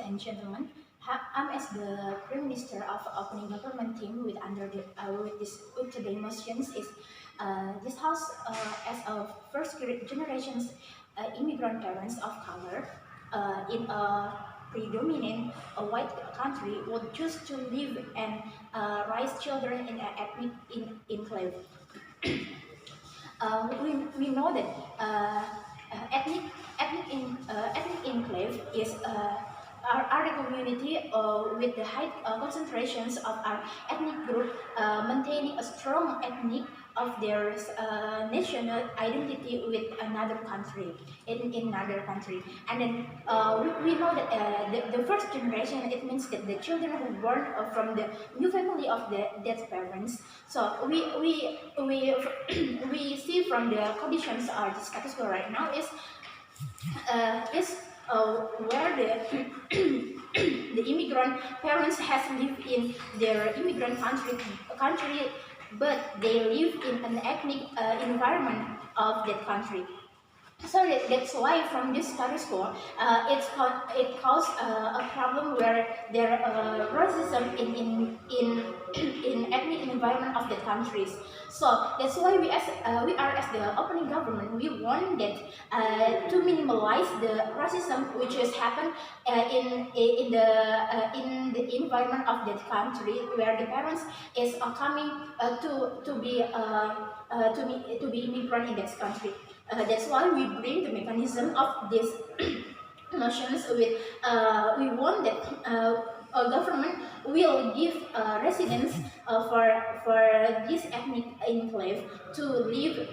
and gentlemen. I'm as the Prime Minister of opening government team with today motions is this house as a first generations immigrant parents of color in a predominant white country would choose to live and raise children in an ethnic enclave. We know that ethnic enclave is are a community with the high concentrations of our ethnic group maintaining a strong ethnic of their national identity with another country in another country. And then we know that the first generation, it means that the children who born from the new family of the dead parents. So we we see from the conditions or the status quo right now is where the immigrant parents has lived in their immigrant country, but they live in an ethnic environment of that country. So that's why from this status quo, it caused a problem where there racism in ethnic environment of the countries. So that's why we are as the opening government, we want that to minimize the racism which has happened in the environment of that country where the parents is coming to be immigrant in that country. That's why we bring the mechanism of these notions with we want that a government will give residents for this ethnic enclave to live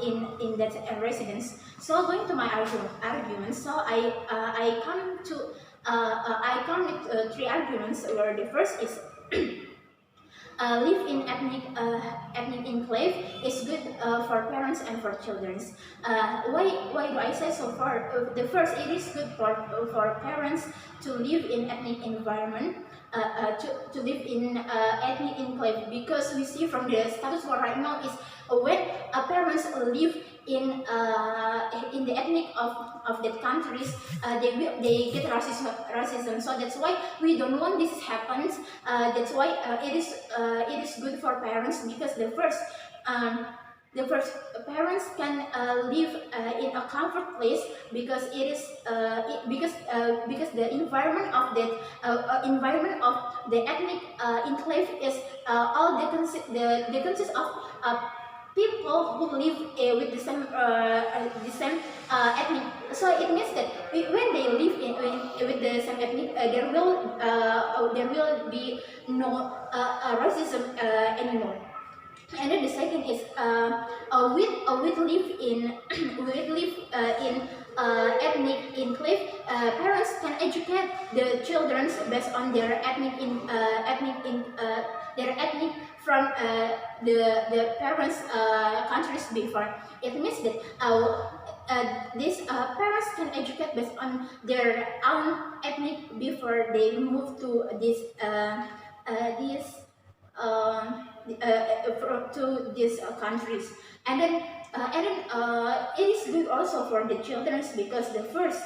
in that residence. So going to my arguments, so I come with three arguments. Where the first is live in ethnic enclave is good for parents and for children. Why do I say so far? The first, it is good for parents to live in ethnic environment, to live in ethnic enclave, because we see from the status quo right now is when parents live in the ethnic of that countries, they get racism. So that's why we don't want this happens. That's why it is good for parents, because the first parents can live in a comfort place, because it is because the environment of the ethnic enclave is all the consist of people who live with the same ethnic. So it means that when they live with the same ethnic, there will be no racism anymore. And then the second is with live in ethnic enclave, parents can educate the children based on their ethnic from the parents' countries before. It means that these parents can educate based on their own ethnic before they move to to these countries. And then it is good also for the children, because the first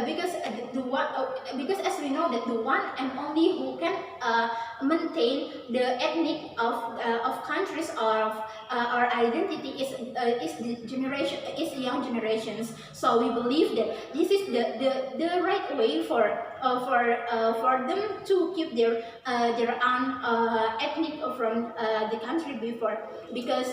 because as we know that the one and only who can maintain the ethnic of countries or our identity is the young generations. So we believe that this is the right way for them to keep their own ethnic from the country before, because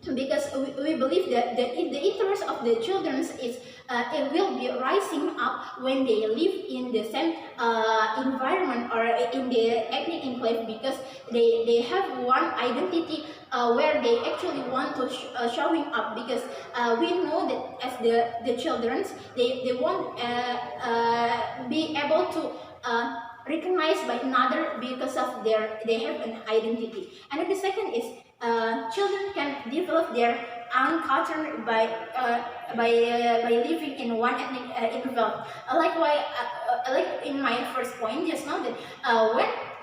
we believe that the interest of the children is it will be rising up when they live in the same environment or in the ethnic enclave, because they have one identity where they actually want to showing up, because we know that as the children, they won't be able to recognized by another because of they have an identity. And then the second is children can develop their own culture by living in one ethnic environment. Like in my first point just now, that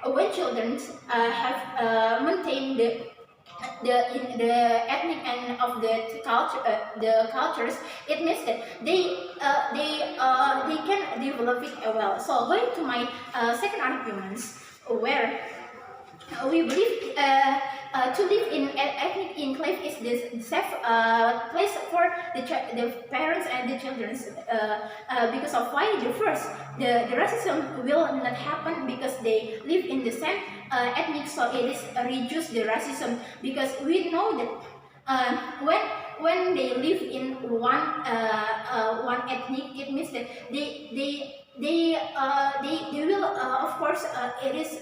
when children have maintained the ethnic and of the cultures, it means that they develop it well. So going to my second arguments, where we believe to live in ethnic enclave is the safe place for the parents and the children, because of why. The first, the racism will not happen because they live in the same ethnic, so it is reduce the racism, because we know that when they live in one ethnic, it means that they will of course it is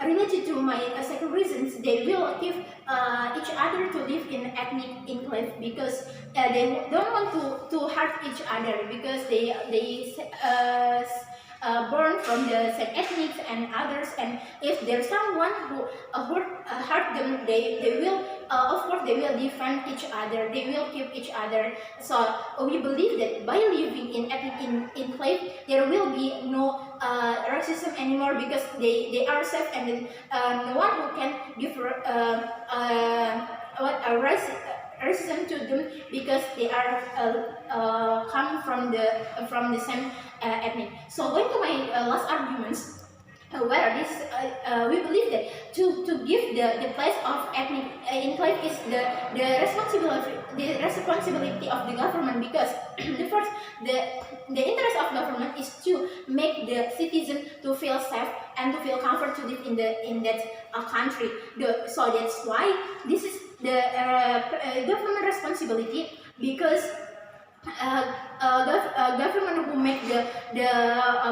related to my second reasons. They will give each other to live in ethnic enclave, because they don't want to hurt each other, because they born from the same ethnics and others, and if there's someone who hurt them, they will of course they will defend each other, they will keep each other. So we believe that by living in ethnic enclave, there will be no racism anymore, because they are safe, and then no one who can give racism to them, because they are come from the same ethnic. So going to my last arguments, where this we believe that to give the place of ethnic enclave is the responsibility of the government, because the first, the interest of government is to make the citizen to feel safe and to feel comfort to live in that country. So that's why this is the government responsibility, because government who make the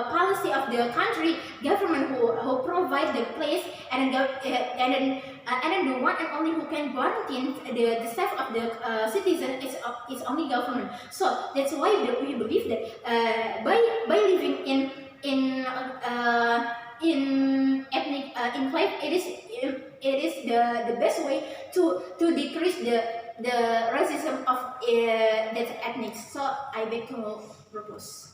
policy of the country, government who provide the place, and then the one and only who can guarantee the safety of the citizen is only government. So that's why we believe that by living in ethnic enclave, it is the best way to decrease the racism of that ethnic. So I beg to propose.